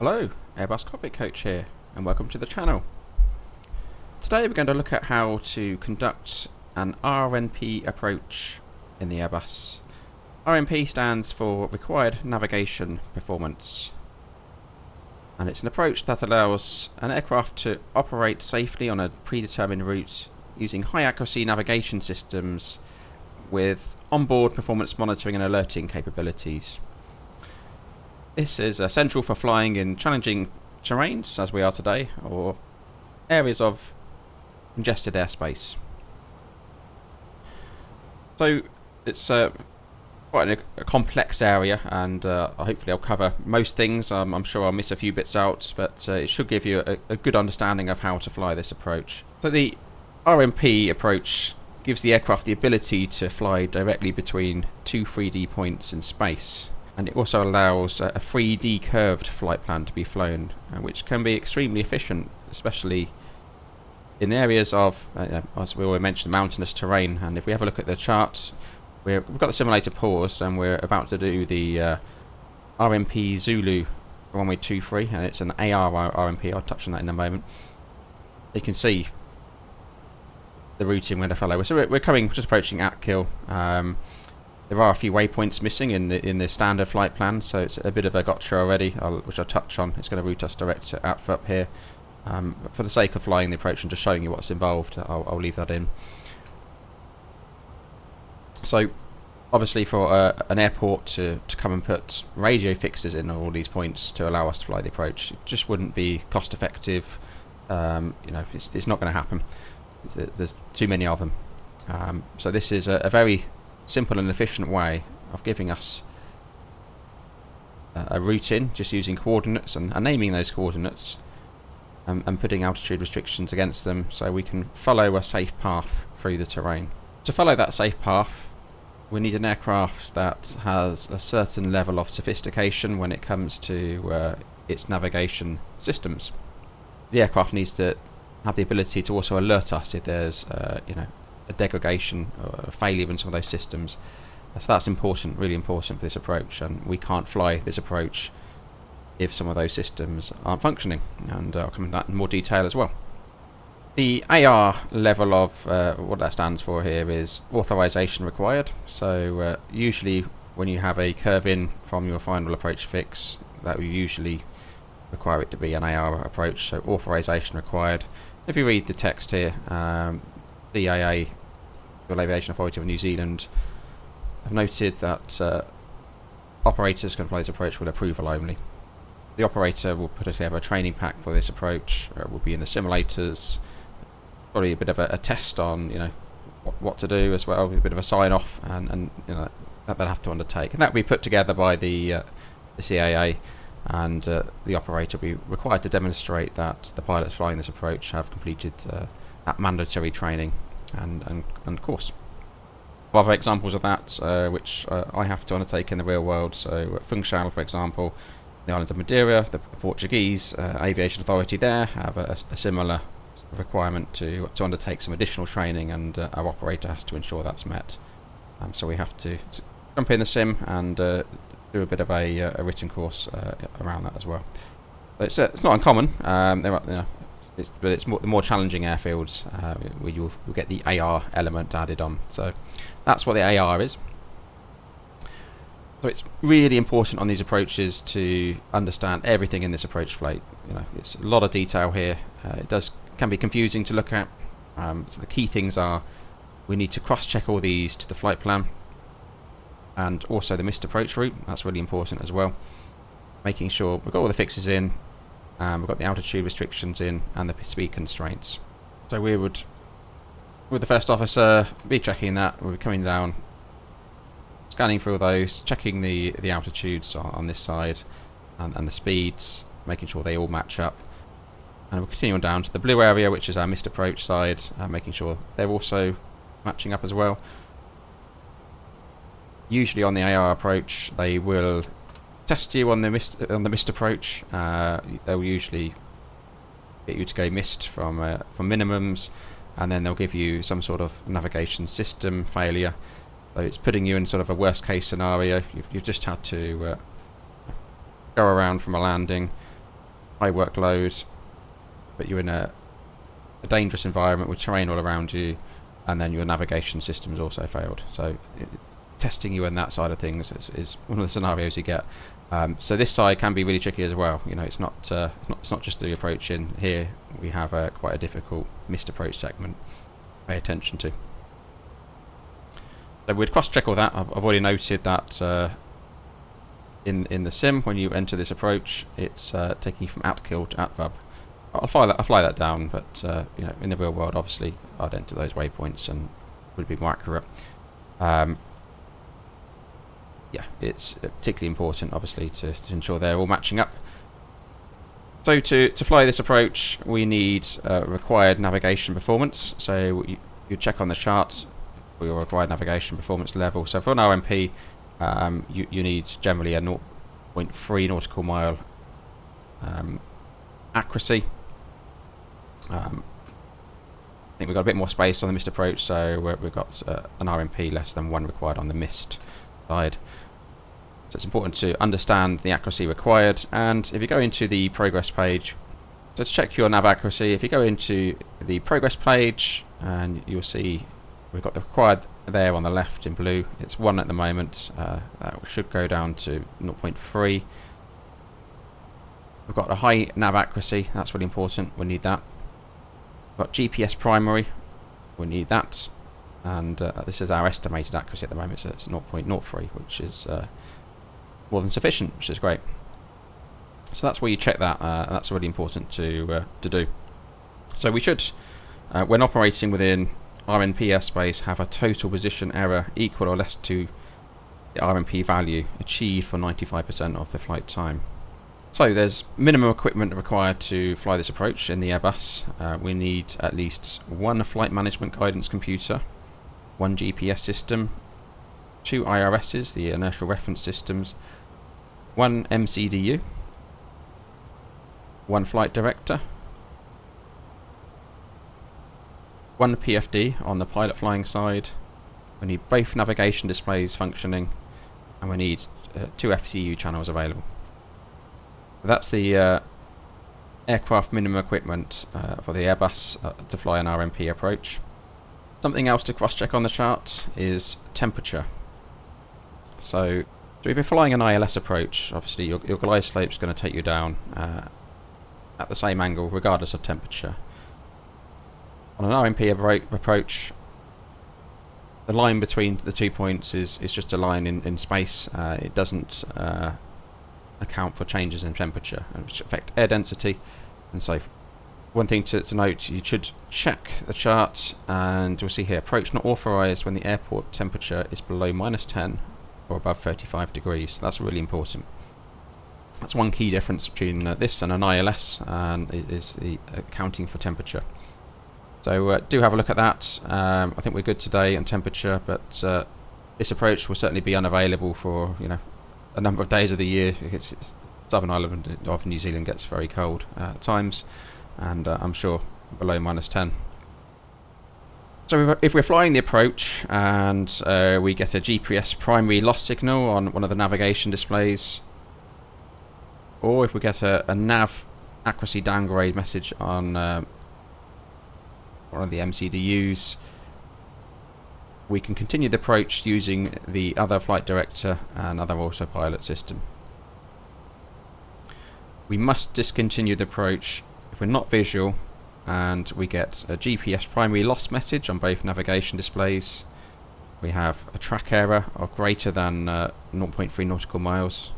Hello, Airbus Cockpit Coach here, and welcome to the channel. Today we're going to look at how to conduct an RNP approach in the Airbus. RNP stands for Required Navigation Performance, and it's an approach that allows an aircraft to operate safely on a predetermined route using high accuracy navigation systems with onboard performance monitoring and alerting capabilities. This is essential for flying in challenging terrains, as we are today, or areas of congested airspace. So it's quite a complex area, and hopefully I'll cover most things. I'm sure I'll miss a few bits out, but it should give you a good understanding of how to fly this approach. So the RNP approach gives the aircraft the ability to fly directly between two 3D points in space. And it also allows a 3D curved flight plan to be flown, which can be extremely efficient, especially in areas of, as we already mentioned, mountainous terrain. And if we have a look at the chart, we've got the simulator paused, and we're about to do the RNP Zulu runway 23, and it's an AR RNP. I'll touch on that in a moment. You can see the routing we're going to follow. So we're just approaching Atkill. There are a few waypoints missing in the standard flight plan, so it's a bit of a gotcha already, which I'll touch on. It's going to route us direct to Atfup here. For the sake of flying the approach and just showing you what's involved, I'll leave that in. So, obviously for an airport to come and put radio fixes in all these points to allow us to fly the approach, it just wouldn't be cost effective. It's not going to happen. There's too many of them. So this is a very simple and efficient way of giving us a route in, just using coordinates and naming those coordinates and putting altitude restrictions against them so we can follow a safe path through the terrain. To follow that safe path, we need an aircraft that has a certain level of sophistication when it comes to its navigation systems. The aircraft needs to have the ability to also alert us if there's a degradation or a failure in some of those systems. So that's important, really important for this approach, and we can't fly this approach if some of those systems aren't functioning, and I'll come into that in more detail as well. The AR level of what that stands for here is authorization required. So usually when you have a curve in from your final approach fix, that will usually require it to be an AR approach, so authorization required. If you read the text here, DAA, Civil Aviation Authority of New Zealand, have noted that operators can fly this approach with approval only. The operator will put together a training pack for this approach. Will be in the simulators. Probably a bit of a test on what to do as well, a bit of a sign off, and that they'll have to undertake, and that will be put together by the CAA, and the operator will be required to demonstrate that the pilots flying this approach have completed that mandatory training and course. Other examples of that which I have to undertake in the real world, so at Funchal, for example, the island of Madeira, the Portuguese Aviation Authority there have a similar requirement to undertake some additional training, and our operator has to ensure that's met. So we have to jump in the sim and do a bit of a written course around that as well. So it's not uncommon. But it's the more challenging airfields where you'll get the AR element added on. So that's what the AR is. So it's really important on these approaches to understand everything in this approach flow. It's a lot of detail here. It can be confusing to look at. So the key things are we need to cross-check all these to the flight plan, and also the missed approach route. That's really important as well. Making sure we've got all the fixes in. We've got the altitude restrictions in and the speed constraints. So we would, with the first officer, be checking that. We'll be coming down, scanning through all those, checking the altitudes on this side and the speeds, making sure they all match up. And we'll continue on down to the blue area, which is our missed approach side, making sure they're also matching up as well. Usually on the AR approach, they will test you on the missed approach. They'll usually get you to go missed from minimums, and then they'll give you some sort of navigation system failure. So it's putting you in sort of a worst case scenario. You've just had to go around from a landing, high workload, but you're in a dangerous environment with terrain all around you, and then your navigation system has also failed. So testing you on that side of things is one of the scenarios you get. So this side can be really tricky as well. You know, it's not just the approach in here. We have quite a difficult missed approach segment to pay attention to. So we'd cross-check all that. I've already noted that in the sim, when you enter this approach, it's taking you from ATKIL to ATVAB. I'll fly that down, but you know, in the real world, obviously, I'd enter those waypoints and would be more accurate. Yeah, it's particularly important, obviously, to ensure they're all matching up. So to fly this approach, we need required navigation performance. So you check on the chart for your required navigation performance level. So for an RNP, you need generally a 0.3 nautical mile accuracy. I think we've got a bit more space on the missed approach, so we've got an RNP less than 1 required on the missed side. So it's important to understand the accuracy required. And if you go into the progress page, so to check your nav accuracy, if you go into the progress page, and you'll see we've got the required there on the left in blue. It's 1 at the moment. That should go down to 0.3. We've got a high nav accuracy. That's really important. We need that. We've got GPS primary. We need that. And this is our estimated accuracy at the moment. So it's 0.03, which is more than sufficient, which is great. So that's where you check that. That's really important to do. So we should, when operating within RNP airspace, have a total position error equal or less to the RNP value achieved for 95% of the flight time. So there's minimum equipment required to fly this approach in the Airbus. We need at least 1 flight management guidance computer, 1 GPS system, 2 IRSs, the inertial reference systems, 1 MCDU, 1 flight director, 1 PFD on the pilot flying side. We need both navigation displays functioning, and we need 2 FCU channels available. So that's the aircraft minimum equipment for the Airbus to fly an RNP approach. Something else to cross-check on the chart is temperature. So if you're flying an ILS approach, obviously your glide slope is going to take you down at the same angle regardless of temperature. On an RNP approach, the line between the 2 points is just a line in space. It doesn't account for changes in temperature, which affect air density and so forth. One thing to note, you should check the chart, and you'll see here, approach not authorised when the airport temperature is below -10 or above 35 degrees. That's really important. That's one key difference between this and an ILS, and it is the accounting for temperature. So do have a look at that. I think we're good today on temperature, but this approach will certainly be unavailable for a number of days of the year. It's Southern Ireland of New Zealand gets very cold at times, and I'm sure below -10. So if we're flying the approach and we get a GPS primary loss signal on one of the navigation displays, or if we get a nav accuracy downgrade message on one of the MCDUs, we can continue the approach using the other flight director and other autopilot system. We must discontinue the approach if we're not visual and we get a GPS primary loss message on both navigation displays. We have a track error of greater than 0.3 nautical miles,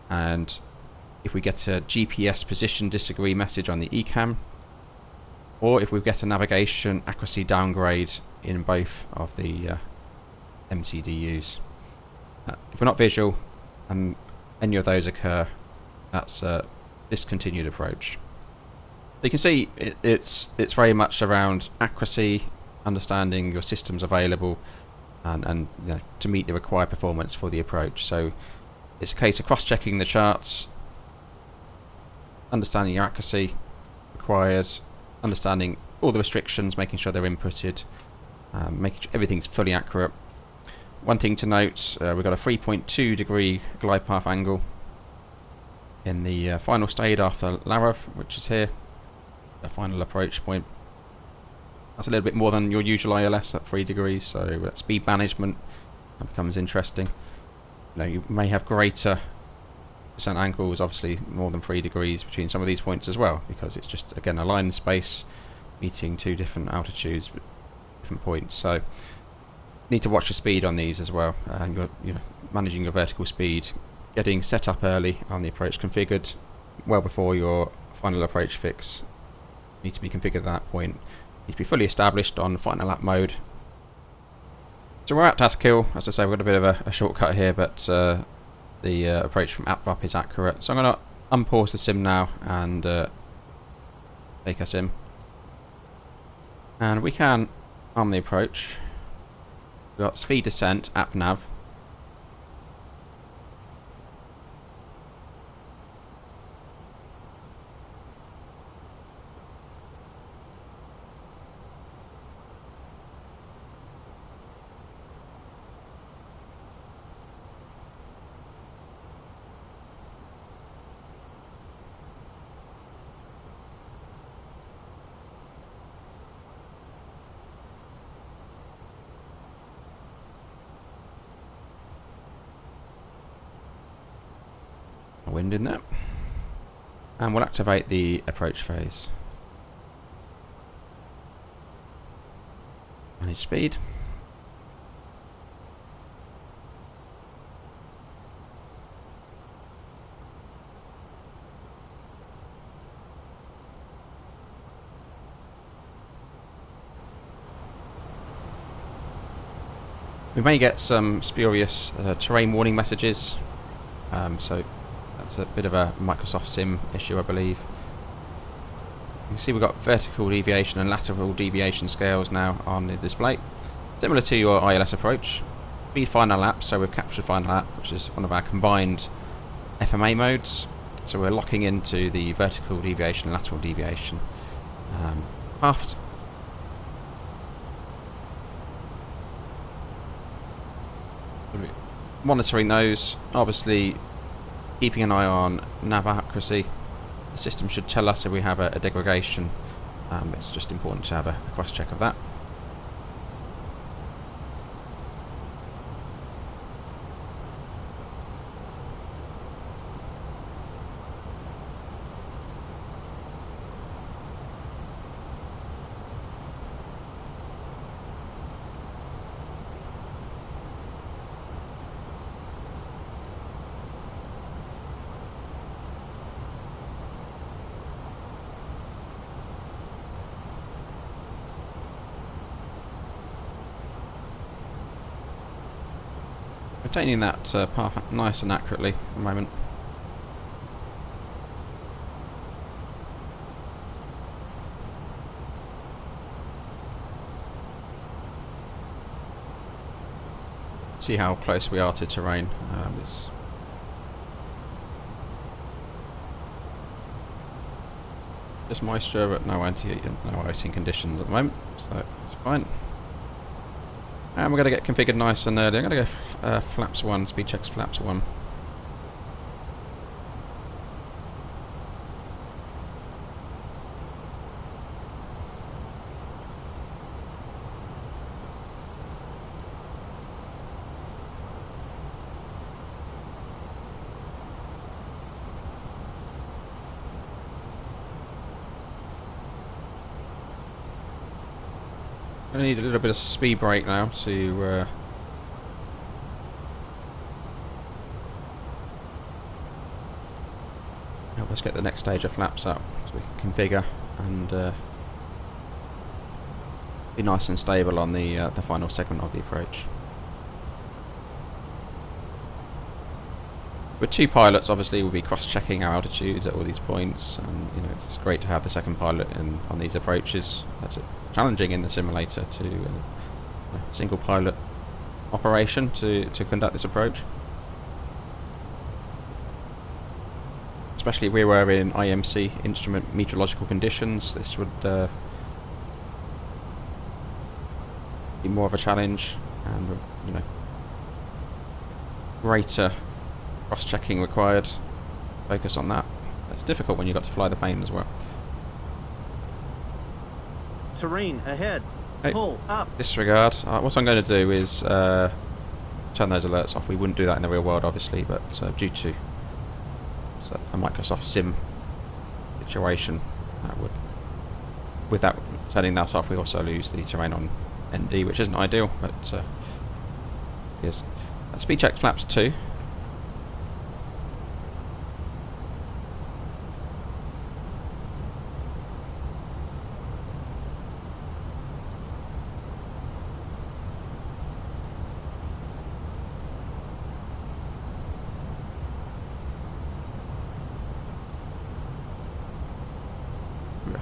and if we get a GPS position disagree message on the ECAM, or if we get a navigation accuracy downgrade in both of the MCDUs. If we're not visual and any of those occur, that's a discontinued approach. So you can see it's very much around accuracy, understanding your systems available, and to meet the required performance for the approach. So it's a case of cross-checking the charts, understanding your accuracy required, understanding all the restrictions, making sure they're inputted, making sure everything's fully accurate. One thing to note, we've got a 3.2 degree glide path angle. in the final stage after lateral, which is here, the final approach point. That's a little bit more than your usual ILS at 3 degrees, so speed management becomes interesting. You may have greater descent angles, obviously more than 3 degrees between some of these points as well, because it's just, again, a line in space meeting 2 different altitudes, different points. So you need to watch the speed on these as well, and you're managing your vertical speed, getting set up early on the approach, configured well before your final approach fix. Need to be configured at that point. Need to be fully established on final lap mode. So we're at Tatkill. As I say, we've got a bit of a shortcut here, but the approach from up is accurate. So I'm going to unpause the sim now and take us in. And we can arm the approach. We've got speed descent, app nav. Wind in there, and we'll activate the approach phase. Manage speed. We may get some spurious terrain warning messages, so that's a bit of a Microsoft Sim issue, I believe. You can see we've got vertical deviation and lateral deviation scales now on the display. Similar to your ILS approach. Speed final lap, so we've captured final lap, which is one of our combined FMA modes. So we're locking into the vertical deviation and lateral deviation paths. Monitoring those, obviously keeping an eye on nav accuracy. The system should tell us if we have a degradation. It's just important to have a cross check of that. Maintaining that path nice and accurately at the moment. See how close we are to terrain. It's just moisture, but no icing conditions at the moment, so it's fine. And we're going to get configured nice and early. I'm going to go flaps 1, speed checks flaps 1. I need a little bit of speed brake now to help us get the next stage of flaps up, so we can configure and be nice and stable on the final segment of the approach. With 2 pilots, obviously we'll be cross-checking our altitudes at all these points, and it's great to have the second pilot on these approaches. That's challenging in the simulator to a single pilot operation to conduct this approach, especially if we were in IMC, instrument meteorological conditions. This would be more of a challenge, and greater cross-checking required. focus on that. It's difficult when you've got to fly the plane as well. Terrain ahead. Okay. Pull up. Disregard. What I'm going to do is turn those alerts off. We wouldn't do that in the real world, obviously, but due to a Microsoft Sim situation, that would, with that turning that off, we also lose the terrain on ND, which isn't ideal, but yes. Speed check flaps 2.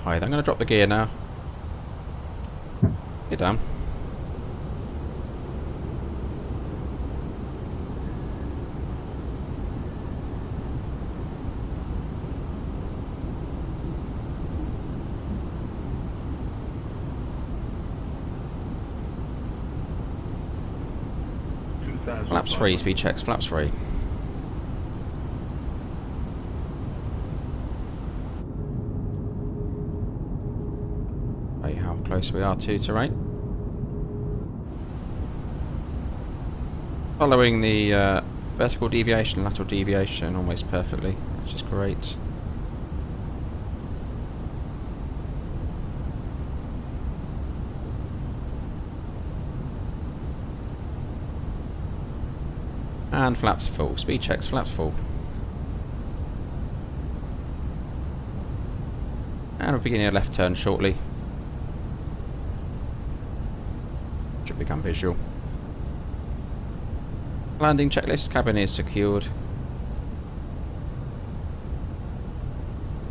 High. I'm going to drop the gear now. Get down. Flaps 3, speed checks, flaps 3. How close we are to terrain. Following the vertical deviation and lateral deviation almost perfectly, which is great. And flaps full, speed checks, flaps full. And we're beginning a left turn shortly. Should become visual. Landing checklist, cabin is secured.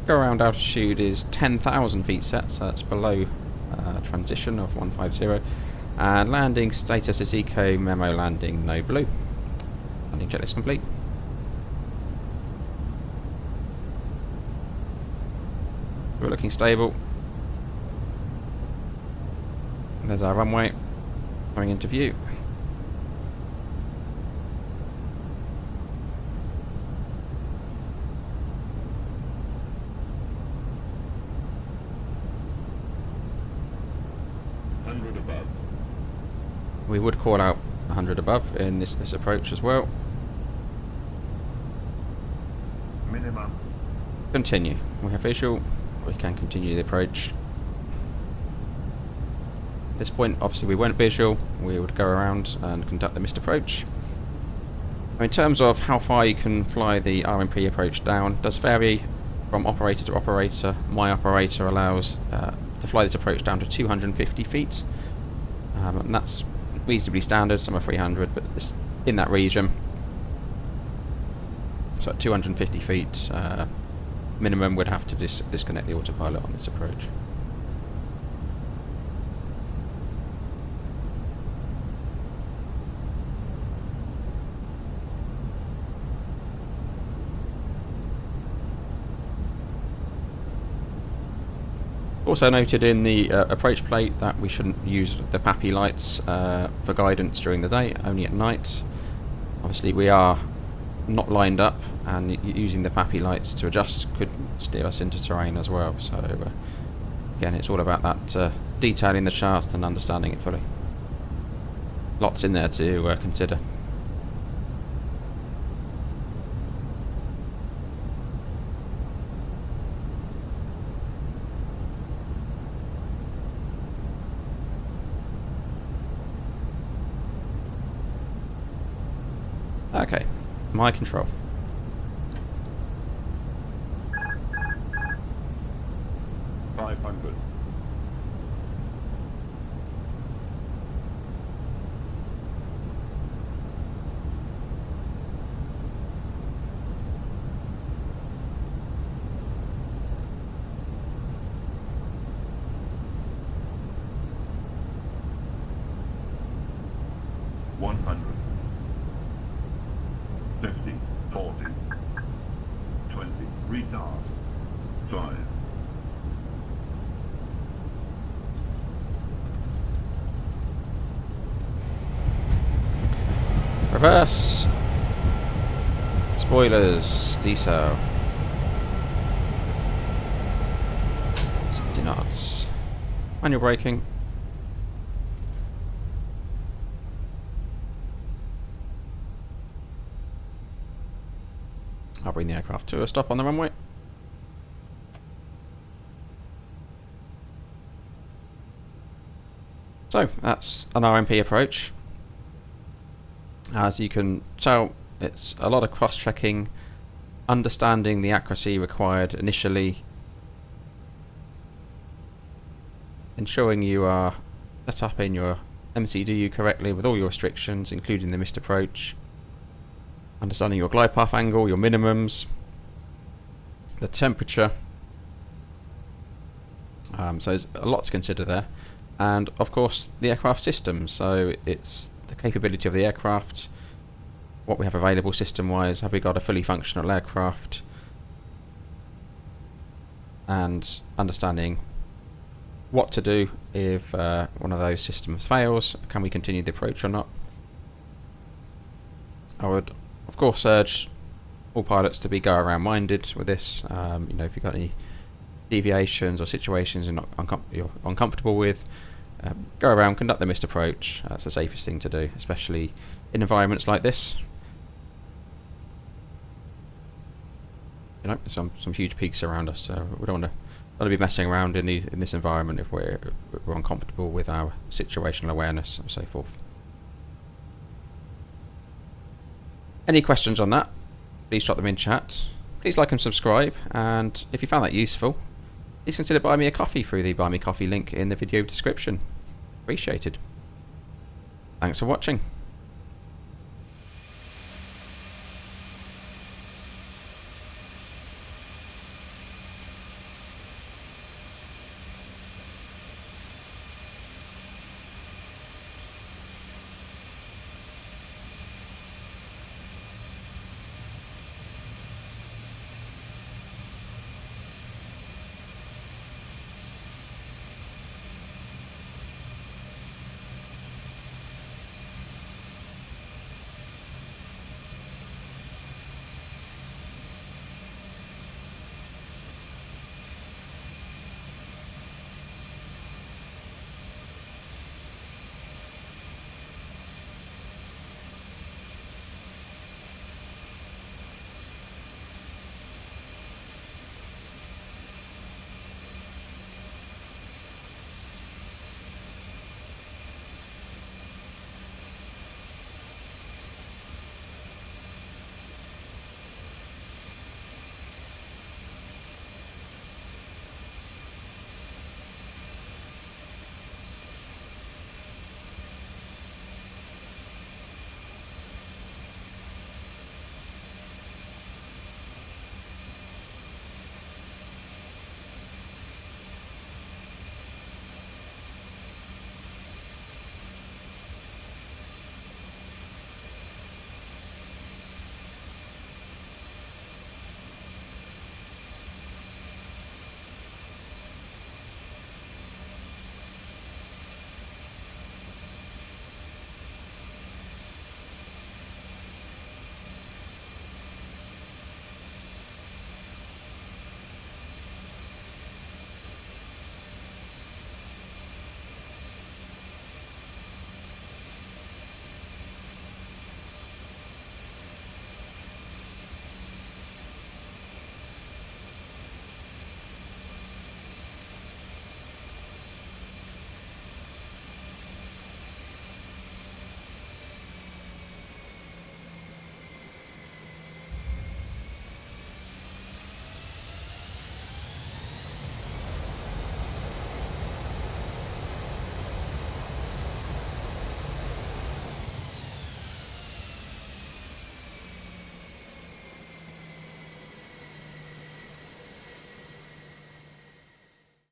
Go around altitude is 10,000 feet set, so that's below transition of 150. And landing status is eco memo landing, no blue. Landing checklist complete. We're looking stable. There's our runway coming into view. Above. We would call out 100 above in this approach as well. Minima. Continue. We have visual. We can continue the approach. At this point, obviously, we weren't visual. We would go around and conduct the missed approach. In terms of how far you can fly the RNP approach down, does vary from operator to operator. My operator allows to fly this approach down to 250 feet. And that's reasonably standard. Some are 300, but it's in that region. So at 250 feet, minimum would have to disconnect the autopilot on this approach. Also noted in the approach plate that we shouldn't use the PAPI lights for guidance during the day, only at night. Obviously we are not lined up, and using the PAPI lights to adjust could steer us into terrain as well. So again, it's all about that detailing the chart and understanding it fully. Lots in there to consider. Okay, my control. Retard. 5. Reverse. Spoilers. Decel. knots. Manual braking. I'll bring the aircraft to a stop on the runway. So that's an RMP approach. As you can tell, it's a lot of cross-checking, understanding the accuracy required initially, ensuring you are set up in your MCDU correctly with all your restrictions, including the missed approach, understanding your glide path angle, your minimums, the temperature. So there's a lot to consider there. And of course the aircraft system, so it's the capability of the aircraft, what we have available system wise, have we got a fully functional aircraft, and understanding what to do if one of those systems fails. Can we continue the approach or not? I would of course urge all pilots to be go around minded with this. You know, if you've got any deviations or situations you're uncomfortable with, go around, conduct the missed approach. That's the safest thing to do, especially in environments like this. You know, some huge peaks around us, so we don't want to be messing around in this environment if we're uncomfortable with our situational awareness and so forth. Any questions on that, please drop them in chat. Please like and subscribe, and if you found that useful, please consider buying me a coffee through the Buy Me Coffee link in the video description. Appreciated. Thanks for watching.